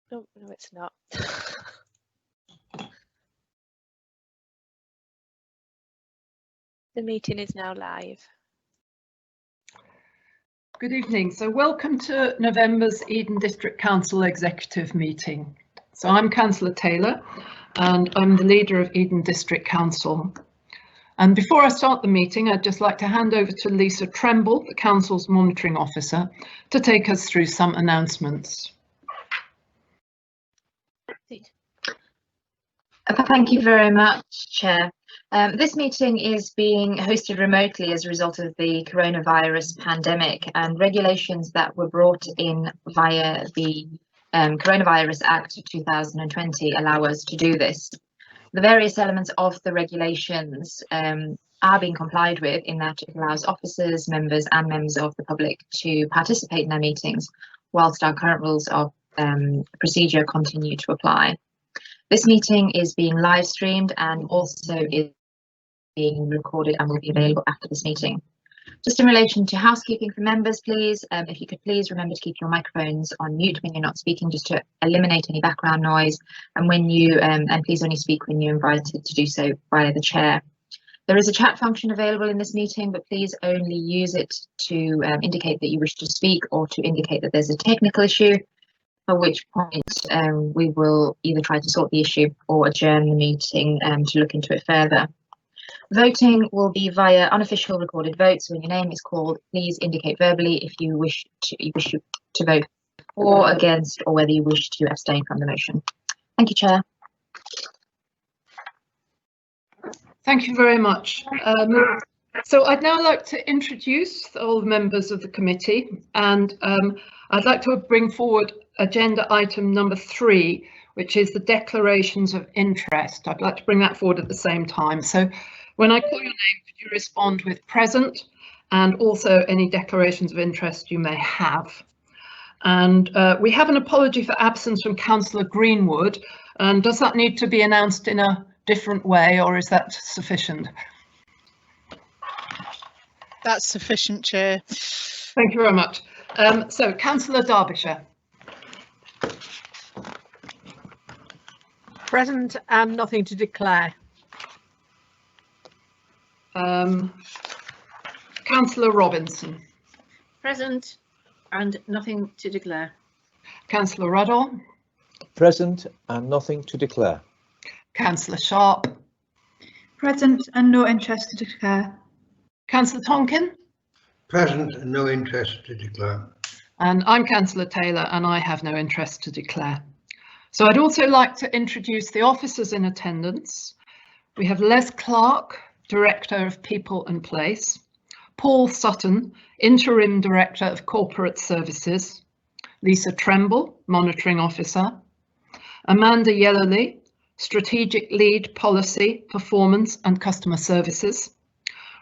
No, no, it's not. The meeting is now live. Good evening. So welcome to November's Eden District Council Executive meeting. So I'm Councillor Taylor and I'm the leader of Eden District Council. And before I start the meeting, I'd just like to hand over to Lisa Tremble, the Council's monitoring officer, to take us through some announcements. Thank you very much, Chair. This meeting is being hosted remotely as a result of the coronavirus pandemic, and regulations that were brought in via the Coronavirus Act 2020 allow us to do this. The various elements of the regulations are being complied with, in that it allows officers, members and members of the public to participate in their meetings, whilst our current rules of procedure continue to apply. This meeting is being live streamed and also is being recorded and will be available after this meeting. Just in relation to housekeeping for members, please, if you could please remember to keep your microphones on mute when you're not speaking, just to eliminate any background noise, and when you and please only speak when you're invited to do so via the chair. There is a chat function available in this meeting, but please only use it to indicate that you wish to speak or to indicate that there's a technical issue, at which point we will either try to sort the issue or adjourn the meeting to look into it further. Voting will be via unofficial recorded votes. When your name is called, please indicate verbally if you wish to vote for, against, or whether you wish to abstain from the motion. Thank you, Chair. Thank you very much. So I'd now like to introduce all the members of the committee, and I'd like to bring forward agenda item number 3, which is the declarations of interest. I'd like to bring that forward at the same time. So when I call your name, could you respond with present, and also any declarations of interest you may have. And we have an apology for absence from Councillor Greenwood. And does that need to be announced in a different way, or is that sufficient? That's sufficient, Chair. Thank you very much. So Councillor Derbyshire. Present and nothing to declare. Councillor Robinson. Present and nothing to declare. Councillor Ruddle. Present and nothing to declare. Councillor Sharp. Present and no interest to declare. Councillor Tonkin. Present and no interest to declare. And I'm Councillor Taylor and I have no interest to declare. So I'd also like to introduce the officers in attendance. We have Les Clark, Director of People and Place, Paul Sutton, Interim Director of Corporate Services, Lisa Tremble, Monitoring Officer, Amanda Yellowly, Strategic Lead Policy, Performance and Customer Services,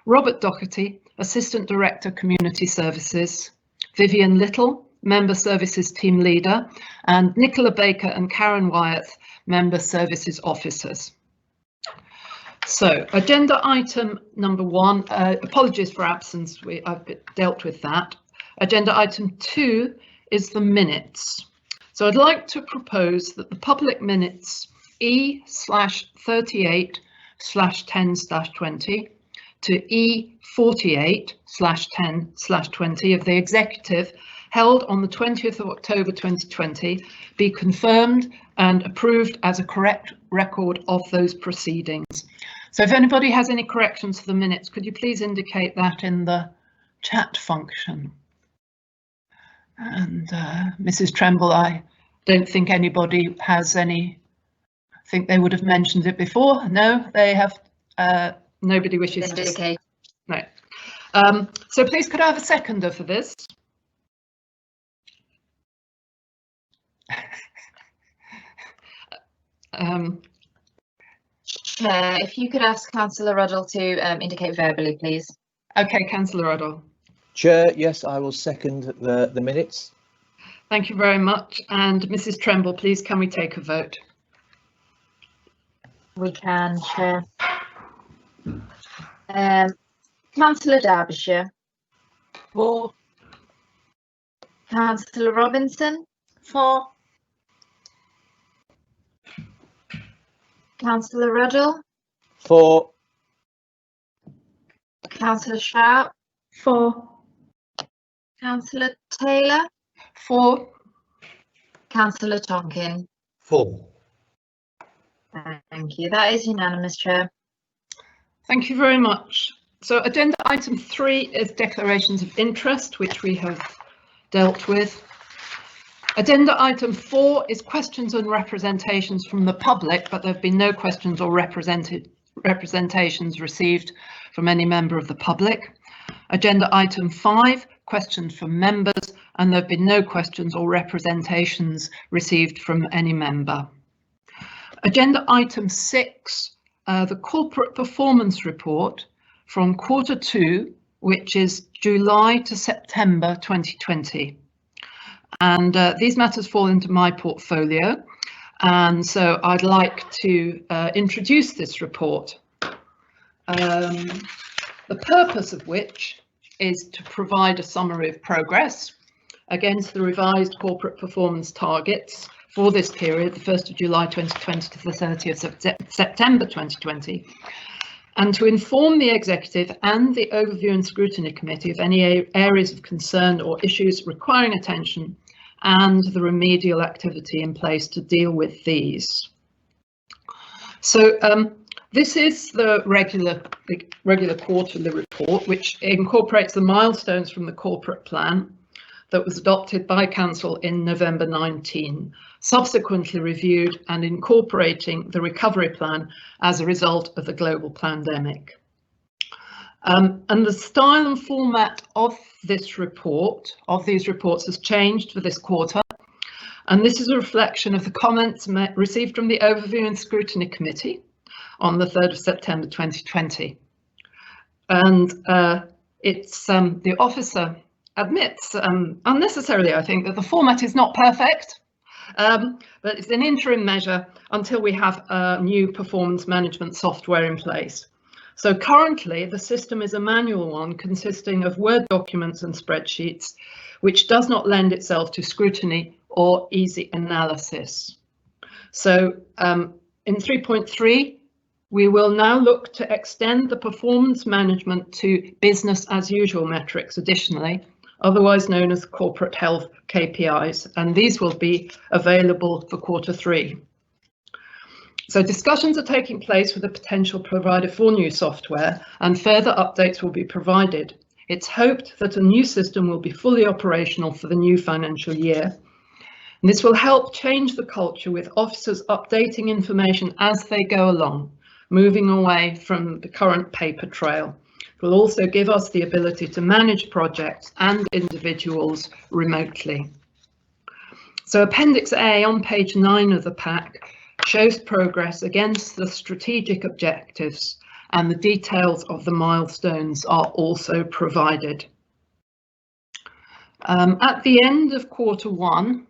Robert Doherty, Assistant Director Community Services, Vivian Little, Member Services Team Leader, and Nicola Baker and Karen Wyeth, Member Services Officers. So agenda item number 1, apologies for absence, I've dealt with that. Agenda item 2 is the minutes. So I'd like to propose that the public minutes E/38/10/20 to E/48/10/20 of the executive held on the 20th of October 2020 be confirmed and approved as a correct record of those proceedings. So if anybody has any corrections to the minutes, could you please indicate that in the chat function? And Mrs. Tremble, I don't think anybody has any. I think they would have mentioned it before. No, they have. Nobody wishes to. Okay. No. So please could I have a seconder for this? Chair, if you could ask Councillor Ruddle to indicate verbally, please. Okay, Councillor Ruddle. Chair, yes, I will second the minutes. Thank you very much. And Mrs. Tremble, please can we take a vote? We can, Chair. Councillor Derbyshire. For. Councillor Robinson. For. Councillor Ruddle, For. Councillor Sharp, 4. Councillor Taylor, 4. Councillor Tonkin. 4. Thank you. That is unanimous, Chair. Thank you very much. So agenda item 3 is declarations of interest, which we have dealt with. Agenda item 4 is questions and representations from the public, but there have been no questions or representations received from any member of the public. Agenda item 5, questions from members, and there have been no questions or representations received from any member. Agenda item 6, the corporate performance report from Q2, which is July to September 2020. And these matters fall into my portfolio, and so I'd like to introduce this report, the purpose of which is to provide a summary of progress against the revised corporate performance targets for this period, the 1st of July 2020 to the 30th of September 2020, and to inform the Executive and the Overview and Scrutiny Committee of any areas of concern or issues requiring attention and the remedial activity in place to deal with these. So this is the regular quarterly report, which incorporates the milestones from the corporate plan that was adopted by Council in November 19, subsequently reviewed and incorporating the recovery plan as a result of the global pandemic. And the style and format of this report, of these reports, has changed for this quarter. And this is a reflection of the comments received from the Overview and Scrutiny Committee on the 3rd of September 2020. And it's the officer admits unnecessarily, I think, that the format is not perfect, but it's an interim measure until we have a new performance management software in place. So currently the system is a manual one consisting of Word documents and spreadsheets, which does not lend itself to scrutiny or easy analysis. So in 3.3, we will now look to extend the performance management to business as usual metrics additionally, otherwise known as corporate health KPIs, and these will be available for Q3. So discussions are taking place with a potential provider for new software, and further updates will be provided. It's hoped that a new system will be fully operational for the new financial year. And this will help change the culture, with officers updating information as they go along, moving away from the current paper trail. It will also give us the ability to manage projects and individuals remotely. So Appendix A on page 9 of the pack shows progress against the strategic objectives, and the details of the milestones are also provided. At the end of Q1,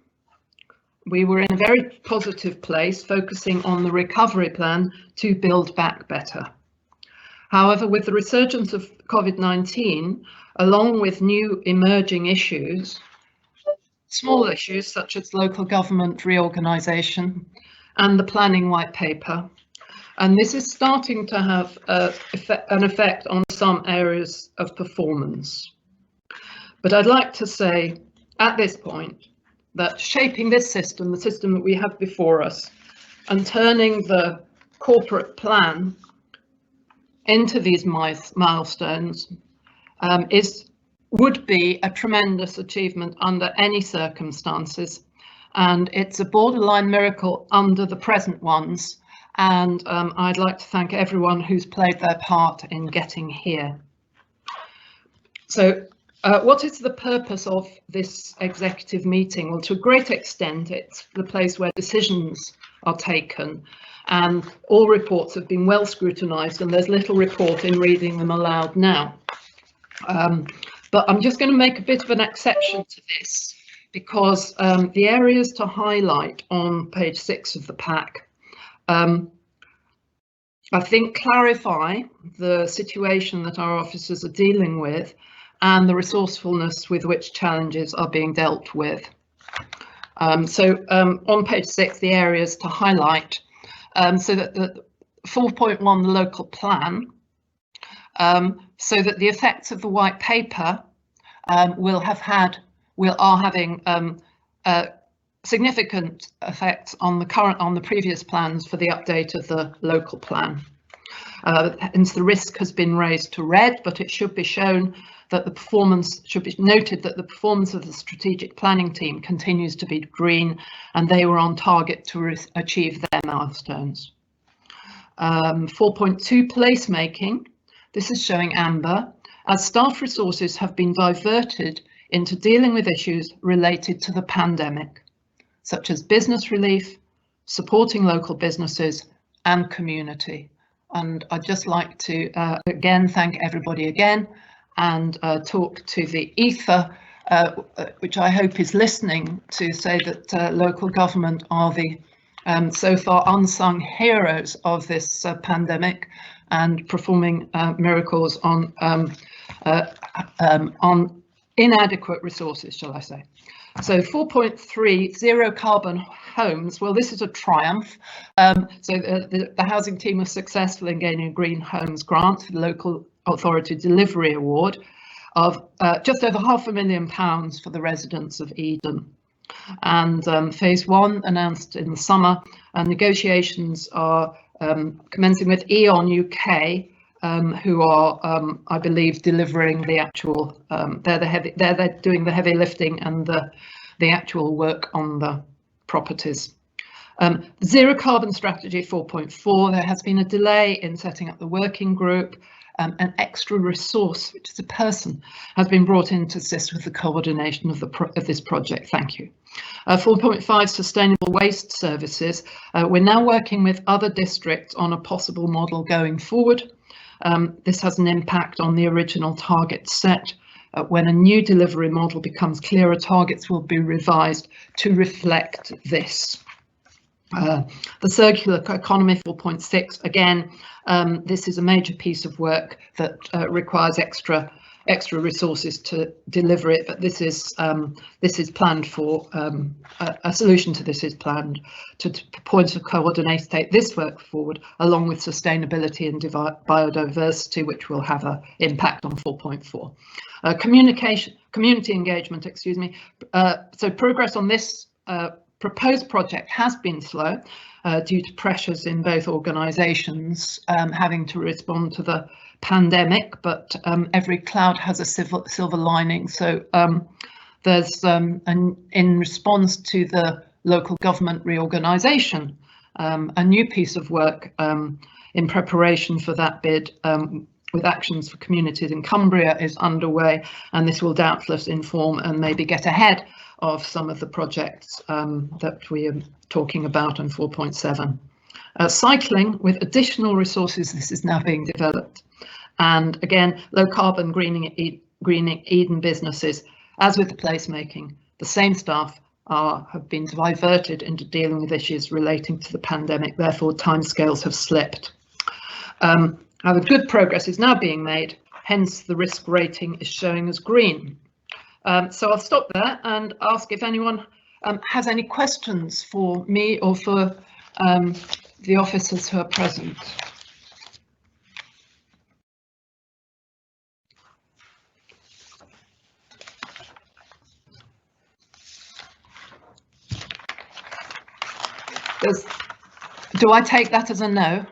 we were in a very positive place, focusing on the recovery plan to build back better. However, with the resurgence of COVID-19, along with new emerging issues, small issues such as local government reorganisation and the planning white paper, and this is starting to have an effect on some areas of performance. But I'd like to say at this point that shaping this system, the system that we have before us, and turning the corporate plan into these milestones would be a tremendous achievement under any circumstances, and it's a borderline miracle under the present ones, and I'd like to thank everyone who's played their part in getting here. So what is the purpose of this executive meeting? Well, to a great extent, it's the place where decisions are taken, and all reports have been well scrutinised, and there's little report in reading them aloud now. But I'm just going to make a bit of an exception to this, because the areas to highlight on page 6 of the pack, I think, clarify the situation that our officers are dealing with and the resourcefulness with which challenges are being dealt with. So on page 6, the areas to highlight, so that 4.1, the local plan, so that the effects of the white paper are having significant effects on the previous plans for the update of the local plan. Hence the risk has been raised to red, but it should be shown that the performance that the performance of the strategic planning team continues to be green, and they were on target to achieve their milestones. 4.2, placemaking. This is showing amber, as staff resources have been diverted into dealing with issues related to the pandemic, such as business relief, supporting local businesses and community. And I'd just like to again thank everybody again, and talk to the ether, which I hope is listening, to say that local government are the so far unsung heroes of this pandemic, and performing miracles on inadequate resources, shall I say. So 4.3, zero carbon homes. Well, this is a triumph. So the housing team was successful in gaining a Green Homes grant for the Local Authority Delivery Award of just over £500,000 for the residents of Eden. And phase 1 announced in the summer, and negotiations are commencing with E.ON UK, who are, I believe, delivering the actual. They're doing the heavy lifting and the actual work on the properties. Zero carbon strategy 4.4. There has been a delay in setting up the working group. An extra resource, which is a person, has been brought in to assist with the coordination of this project. Thank you. 4.5, sustainable waste services. We're now working with other districts on a possible model going forward. This has an impact on the original target set. When a new delivery model becomes clearer, targets will be revised to reflect this. The circular economy 4.6, again, this is a major piece of work that requires extra resources to deliver it, but this is planned for a solution to this is planned to point to coordinate this work forward, along with sustainability and biodiversity, which will have an impact on 4.4. Community engagement, excuse me. So progress on this proposed project has been slow due to pressures in both organisations having to respond to the pandemic, but every cloud has a silver lining. So there's in response to the local government reorganisation, a new piece of work in preparation for that bid with actions for communities in Cumbria is underway, and this will doubtless inform and maybe get ahead of some of the projects that we are talking about in 4.7. Cycling with additional resources, this is now being developed. And again, low carbon greening Eden businesses, as with the placemaking, the same staff have been diverted into dealing with issues relating to the pandemic, therefore timescales have slipped. However, good progress is now being made, hence the risk rating is showing as green. So I'll stop there and ask if anyone has any questions for me or for the officers who are present. Do I take that as a no?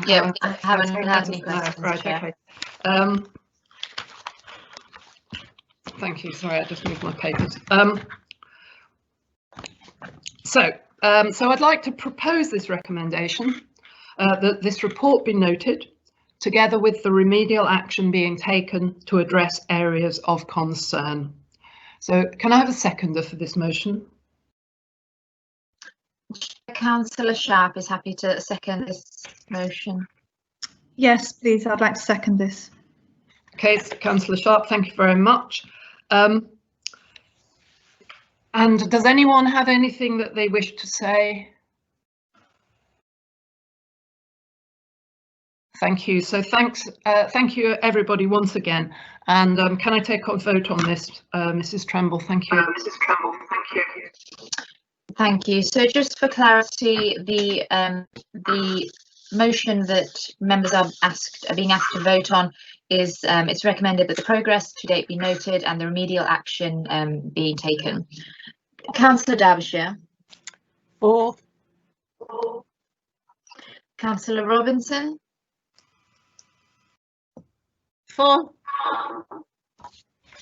Yeah, I haven't had any questions. Right, okay. Thank you. Sorry, I just moved my papers. So I'd like to propose this recommendation that this report be noted, together with the remedial action being taken to address areas of concern. So can I have a seconder for this motion? Councillor Sharp is happy to second this motion. Yes, please. I'd like to second this. Okay, so Councillor Sharp, thank you very much. And does anyone have anything that they wish to say? Thank you. So thank you everybody once again. And can I take a vote on this, Mrs. Tremble? Thank you. Mrs. Tremble, thank you. Thank you. So just for clarity, the motion that members are being asked to vote on is it's recommended that the progress to date be noted and the remedial action be taken. Councillor Derbyshire. 4. Councillor Robinson. 4.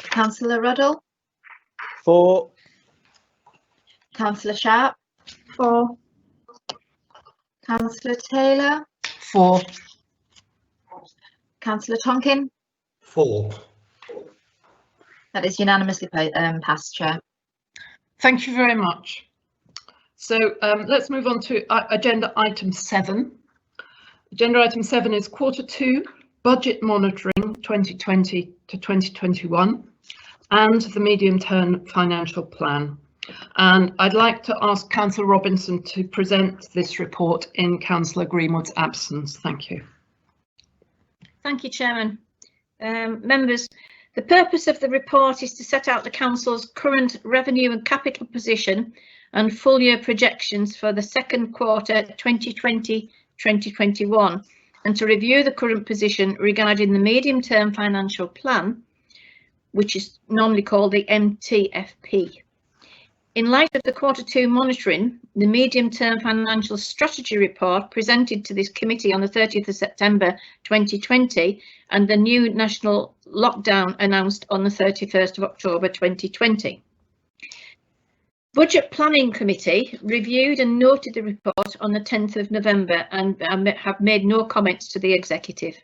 Councillor Ruddle. 4. Councillor Sharp. 4. Councillor Taylor. 4. Councillor Tonkin. 4. That is unanimously passed, Chair. Thank you very much. So let's move on to agenda item 7. Agenda item 7 is Q2 budget monitoring 2020 to 2021 and the medium-term financial plan. And I'd like to ask Councillor Robinson to present this report in Councillor Greenwood's absence. Thank you. Thank you, Chairman. Members, the purpose of the report is to set out the Council's current revenue and capital position and full year projections for the second quarter 2020-2021 and to review the current position regarding the medium-term financial plan, which is normally called the MTFP. In light of the Q2 monitoring, the medium-term financial strategy report presented to this committee on the 30th of September 2020 and the new national lockdown announced on the 31st of October 2020. Budget Planning Committee reviewed and noted the report on the 10th of November and have made no comments to the Executive.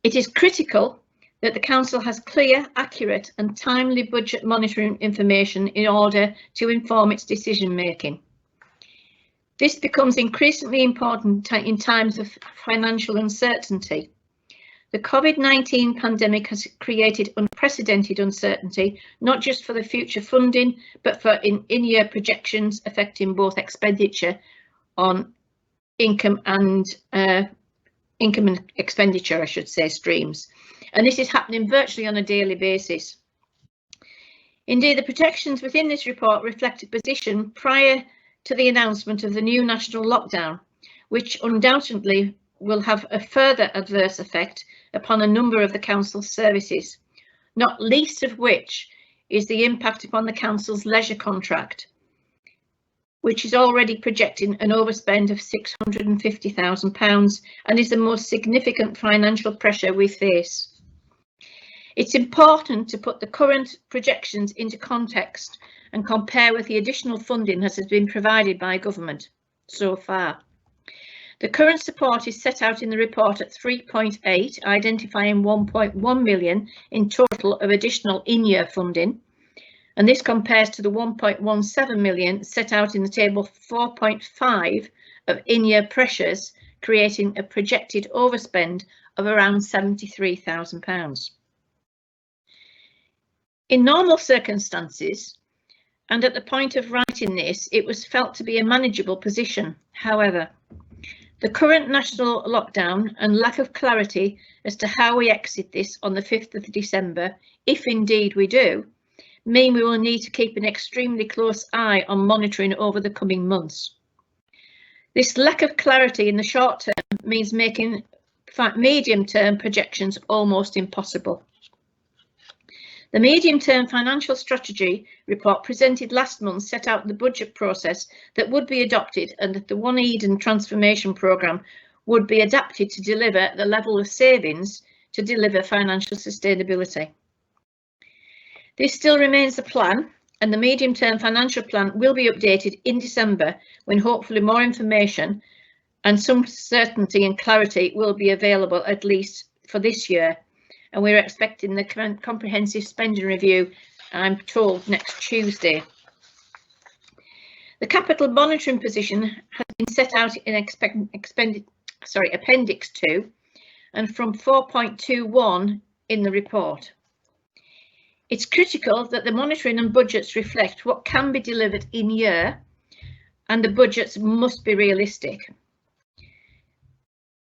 It is critical that the Council has clear, accurate and timely budget monitoring information in order to inform its decision making. This becomes increasingly important in times of financial uncertainty. The COVID-19 pandemic has created unprecedented uncertainty, not just for the future funding, but for in-year projections affecting both expenditure on income and expenditure, I should say, streams. And this is happening virtually on a daily basis. Indeed, the projections within this report reflect a position prior to the announcement of the new national lockdown, which undoubtedly will have a further adverse effect upon a number of the Council's services, not least of which is the impact upon the Council's leisure contract, which is already projecting an overspend of £650,000 and is the most significant financial pressure we face. It's important to put the current projections into context and compare with the additional funding that has been provided by government so far. The current support is set out in the report at 3.8, identifying 1.1 million in total of additional in-year funding, and this compares to the 1.17 million set out in the table 4.5 of in-year pressures, creating a projected overspend of around £73,000. In normal circumstances, and at the point of writing this, it was felt to be a manageable position. However, the current national lockdown and lack of clarity as to how we exit this on the 5th of December, if indeed we do, mean we will need to keep an extremely close eye on monitoring over the coming months. This lack of clarity in the short term means making medium-term projections almost impossible. The medium-term financial strategy report presented last month set out the budget process that would be adopted and that the One Eden transformation programme would be adapted to deliver the level of savings to deliver financial sustainability. This still remains the plan, and the medium-term financial plan will be updated in December when hopefully more information and some certainty and clarity will be available, at least for this year. And we're expecting the comprehensive spending review, I'm told, next Tuesday. The capital monitoring position has been set out in Appendix 2 and from 4.21 in the report. It's critical that the monitoring and budgets reflect what can be delivered in year, and the budgets must be realistic.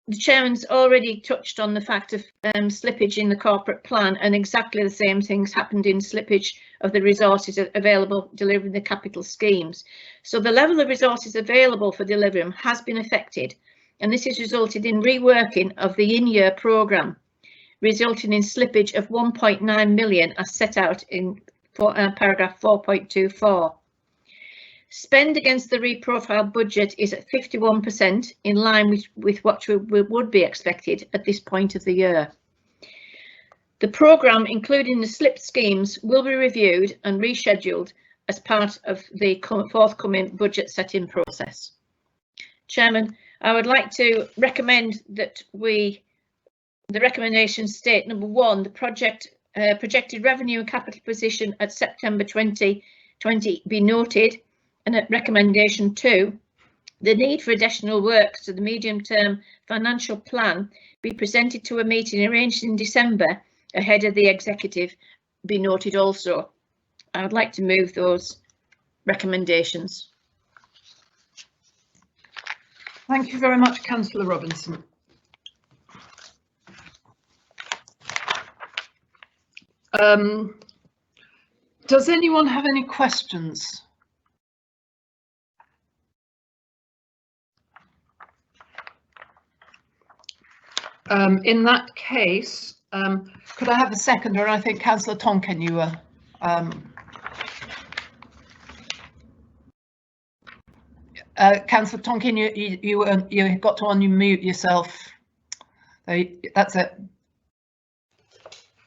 the chairman's already touched on the fact of slippage in the corporate plan, and exactly the same things happened in slippage of the resources available delivering the capital schemes. So the level of resources available for delivering has been affected, and this has resulted in reworking of the in-year programme, resulting in slippage of 1.9 million as set out in paragraph 4.24. Spend against the reprofiled budget is at 51%, in line with what would be expected at this point of the year. The programme, including the slipped schemes, will be reviewed and rescheduled as part of the forthcoming budget setting process. Chairman, I would like to recommend that the recommendations state: number 1, the projected revenue and capital position at September 2020 be noted. And at recommendation 2, the need for additional works to the medium-term financial plan be presented to a meeting arranged in December ahead of the executive be noted also. I would like to move those recommendations. Thank you very much, Councillor Robinson. Does anyone have any questions? In that case, could I have a seconder? I think Councillor Tonkin, you were. Councillor Tonkin, you got to unmute yourself. That's it.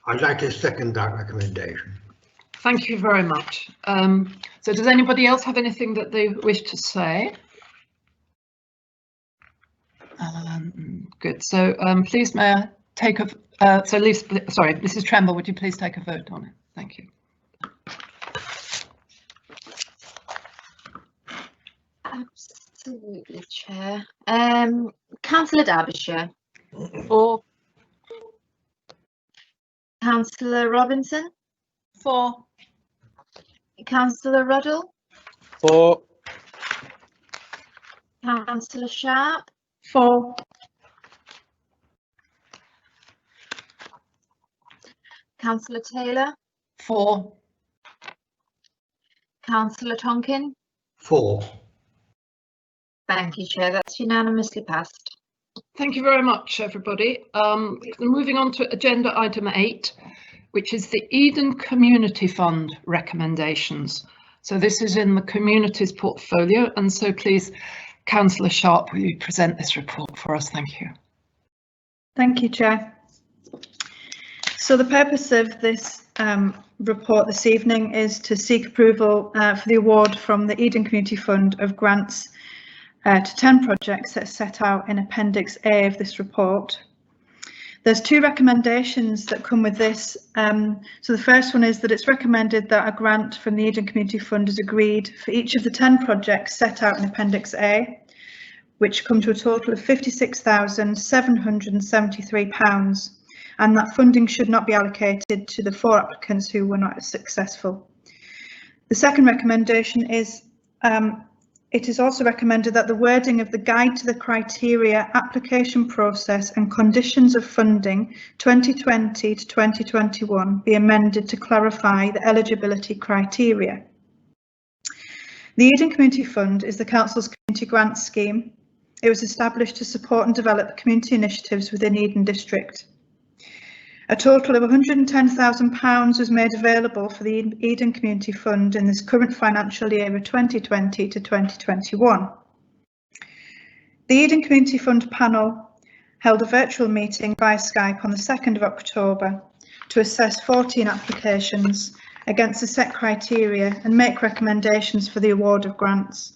I'd like to second that recommendation. Thank you very much. So does anybody else have anything that they wish to say? Good. So please may I take a sorry, Mrs. Tremble, would you please take a vote on it? Thank you. Absolutely, Chair. Councillor Derbyshire. For. Councillor Robinson. For. Councillor Ruddle. For. Councillor Sharp. For. Councillor Taylor. For. Councillor Tonkin. For. Thank you, Chair. That's unanimously passed. Thank you very much, everybody. Moving on to agenda item 8, which is the Eden Community Fund recommendations. So this is in the communities portfolio, and so please, Councillor Sharp, will you present this report for us? Thank you. Thank you, Chair. So the purpose of this report this evening is to seek approval for the award from the Eden Community Fund of grants to 10 projects that are set out in Appendix A of this report. There's 2 recommendations that come with this. So the first one is that it's recommended that a grant from the Eden Community Fund is agreed for each of the 10 projects set out in Appendix A, which come to a total of £56,773, and that funding should not be allocated to the 4 applicants who were not successful. The second recommendation is it is also recommended that the wording of the Guide to the Criteria, Application Process and Conditions of Funding 2020 to 2021 be amended to clarify the eligibility criteria. The Eden Community Fund is the Council's community grant scheme. It was established to support and develop community initiatives within Eden District. A total of £110,000 was made available for the Eden Community Fund in this current financial year of 2020 to 2021. The Eden Community Fund panel held a virtual meeting via Skype on the 2nd of October to assess 14 applications against the set criteria and make recommendations for the award of grants.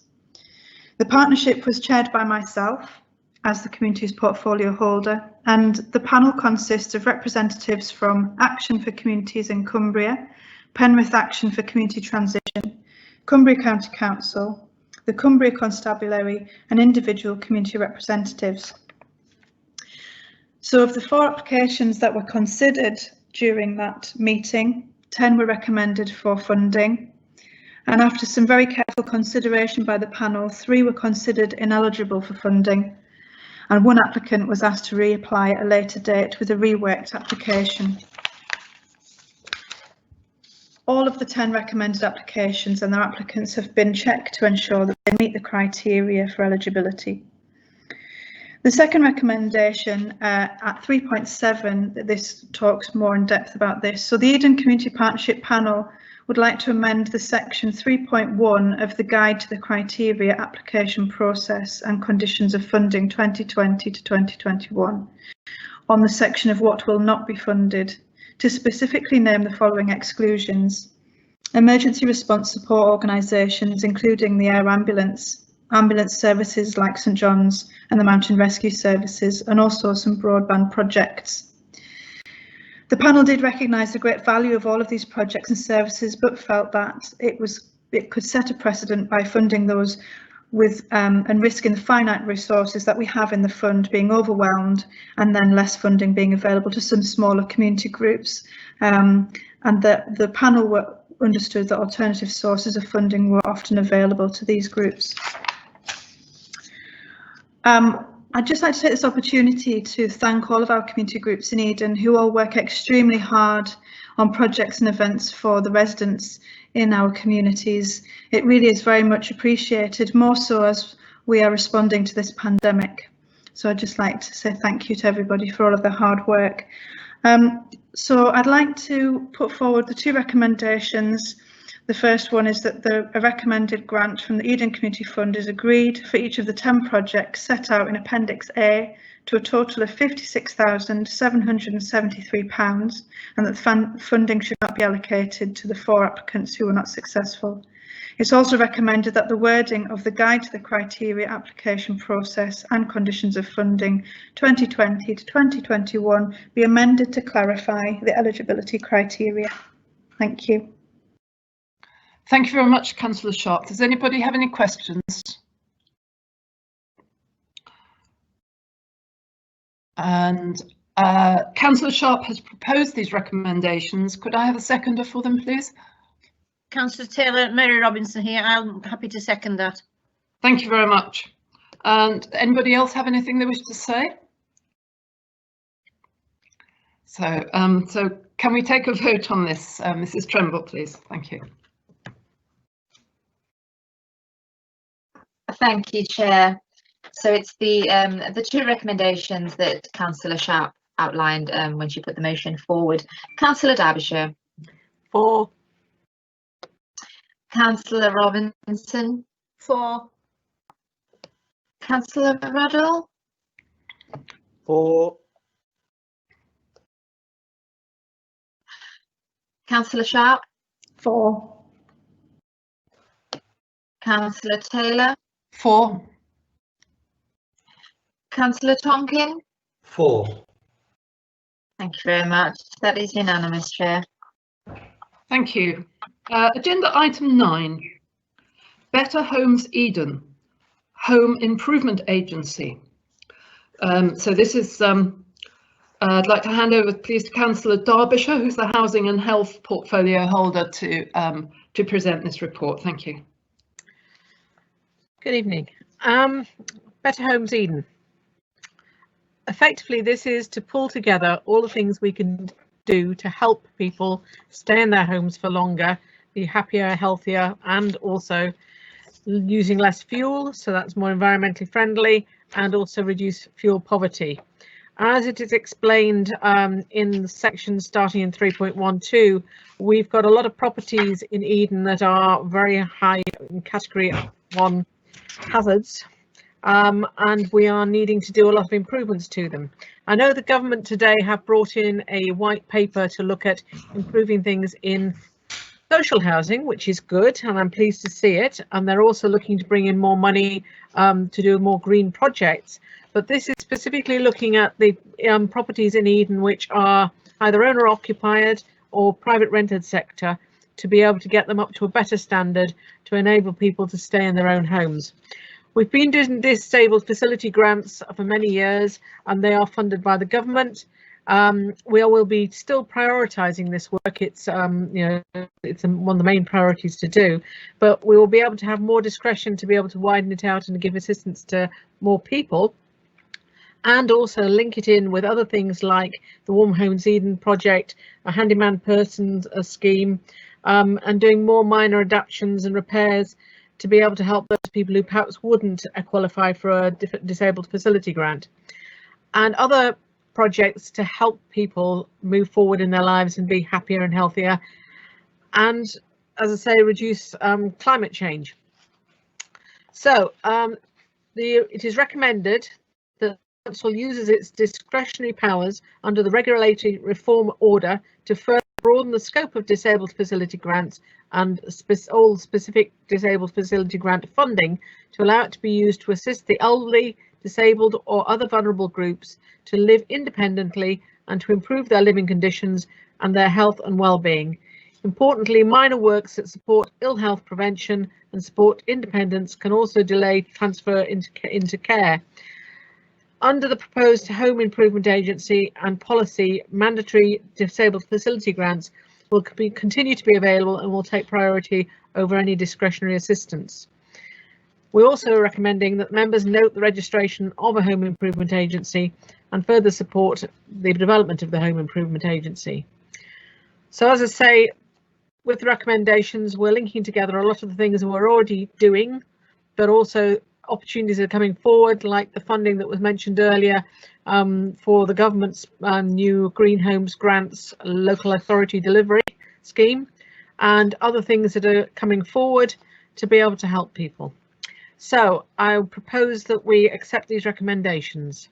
The partnership was chaired by myself as the community's portfolio holder, and the panel consists of representatives from Action for Communities in Cumbria, Penrith Action for Community Transition, Cumbria County Council, the Cumbria Constabulary and individual community representatives. So of the 4 applications that were considered during that meeting, 10 were recommended for funding, and after some very careful consideration by the panel, 3 were considered ineligible for funding. and one applicant was asked to reapply at a later date with a reworked application. All of the 10 recommended applications and their applicants have been checked to ensure that they meet the criteria for eligibility. The second recommendation at 3.7, this talks more in depth about this. So the Eden Community Partnership Panel would like to amend the section 3.1 of the Guide to the Criteria Application Process and Conditions of Funding 2020 to 2021 on the section of what will not be funded to specifically name the following exclusions: emergency response support organisations, including the air ambulance services like St John's and the mountain rescue services, and also some broadband projects. The panel did recognise the great value of all of these projects and services, but felt that it could set a precedent by funding those with and risking the finite resources that we have in the fund being overwhelmed, and then less funding being available to some smaller community groups. And the panel understood that alternative sources of funding were often available to these groups. I'd just like to take this opportunity to thank all of our community groups in Eden who all work extremely hard on projects and events for the residents in our communities. It really is very much appreciated, more so as we are responding to this pandemic. So I'd just like to say thank you to everybody for all of their hard work. So I'd like to put forward the 2 recommendations. The first one is that a recommended grant from the Eden Community Fund is agreed for each of the 10 projects set out in Appendix A to a total of £56,773, and that funding should not be allocated to the 4 applicants who were not successful. It's also recommended that the wording of the Guide to the Criteria Application Process and Conditions of Funding 2020 to 2021 be amended to clarify the eligibility criteria. Thank you. Thank you very much, Councillor Sharp. Does anybody have any questions? And Councillor Sharp has proposed these recommendations. Could I have a seconder for them, please? Councillor Taylor, Mary Robinson here. I'm happy to second that. Thank you very much. And anybody else have anything they wish to say? So can we take a vote on this? Mrs. Tremble, please. Thank you. Thank you, Chair. So it's the 2 recommendations that Councillor Sharp outlined when she put the motion forward. Councillor Derbyshire. For. Councillor Robinson. For. Councillor Ruddle. For. Councillor Sharp. For. Councillor Taylor. For. Councillor Tonkin. For. Thank you very much. That is unanimous, Chair. Thank you. Agenda item 9. Better Homes Eden, Home Improvement Agency. So this is, I'd like to hand over please to Councillor Derbyshire, who's the Housing and Health Portfolio Holder, to present this report. Thank you. Good evening. Better Homes Eden. Effectively, this is to pull together all the things we can do to help people stay in their homes for longer, be happier, healthier, and also using less fuel, so that's more environmentally friendly, and also reduce fuel poverty. As it is explained in the section starting in 3.12, we've got a lot of properties in Eden that are very high in category 1 hazards, and we are needing to do a lot of improvements to them. I know the government today have brought in a white paper to look at improving things in social housing, which is good, and I'm pleased to see it. And they're also looking to bring in more money to do more green projects. But this is specifically looking at the properties in Eden which are either owner occupied or private rented sector, to be able to get them up to a better standard to enable people to stay in their own homes. We've been doing disabled facility grants for many years, and they are funded by the government. We will be still prioritising this work. It's it's one of the main priorities to do, but we will be able to have more discretion to be able to widen it out and give assistance to more people. and also link it in with other things like the Warm Homes Eden project, a handyman persons scheme, and doing more minor adaptations and repairs to be able to help those people who perhaps wouldn't qualify for a disabled facility grant, and other projects to help people move forward in their lives and be happier and healthier, and, as I say, reduce climate change. So it is recommended that the Council uses its discretionary powers under the Regulatory Reform Order to further broaden the scope of disabled facility grants and all specific disabled facility grant funding to allow it to be used to assist the elderly, disabled or other vulnerable groups to live independently and to improve their living conditions and their health and well-being. Importantly, minor works that support ill health prevention and support independence can also delay transfer into care. Under the proposed Home Improvement Agency and policy, mandatory disabled facility grants will continue to be available and will take priority over any discretionary assistance. We're also recommending that members note the registration of a Home Improvement Agency and further support the development of the Home Improvement Agency. So, as I say, with the recommendations, we're linking together a lot of the things that we're already doing, but also opportunities are coming forward, like the funding that was mentioned earlier for the government's new Green Homes Grants Local Authority Delivery Scheme, and other things that are coming forward to be able to help people. So I propose that we accept these recommendations.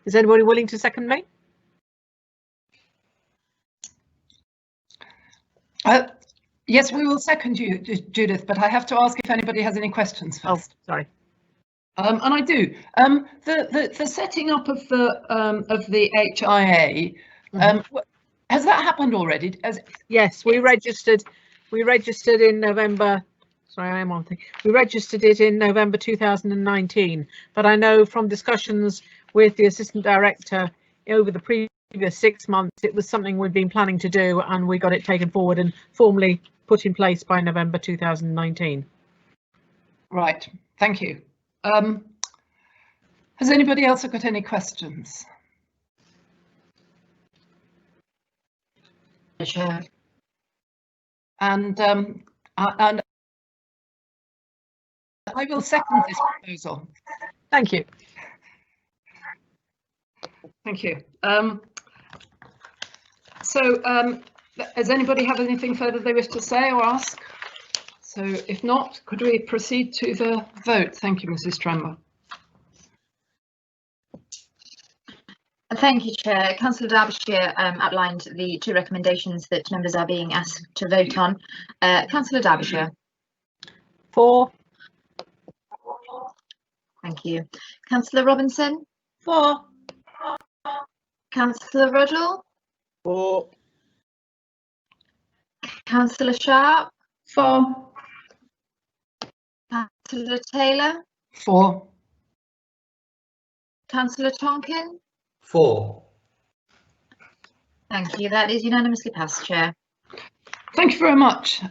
Is anybody willing to second me? Yes, we will second you, Judith, but I have to ask if anybody has any questions first. Oh, sorry. And I do. The setting up of the HIA, has that happened already? Yes, we registered in November. Sorry, I am on thing. We registered it in November 2019, but I know from discussions with the Assistant Director over the previous 6 months, it was something we'd been planning to do, and we got it taken forward and formally put in place by November 2019. Right, thank you. Has anybody else got any questions? Sure. And I will second this proposal. Thank you. Thank you. Does anybody have anything further they wish to say or ask? So if not, could we proceed to the vote? Thank you, Mrs. Trember. Thank you, Chair. Councillor Derbyshire outlined the two recommendations that members are being asked to vote on. Councillor Derbyshire. 4. Thank you. Councillor Robinson. 4. Councillor Ruddle. 4. Councillor Sharp. 4. Councillor Taylor. 4. Councillor Tonkin. 4. Thank you. That is unanimously passed, Chair. Thank you very much.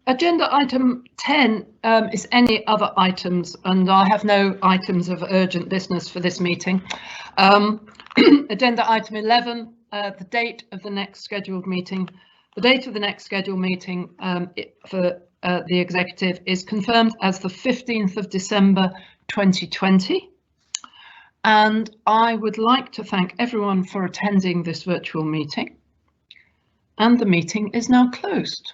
Agenda item 10 is any other items, and I have no items of urgent business for this meeting. Agenda item 11, the date of the next scheduled meeting. The date of the next scheduled meeting for the Executive is confirmed as the 15th of December 2020. And I would like to thank everyone for attending this virtual meeting. And the meeting is now closed.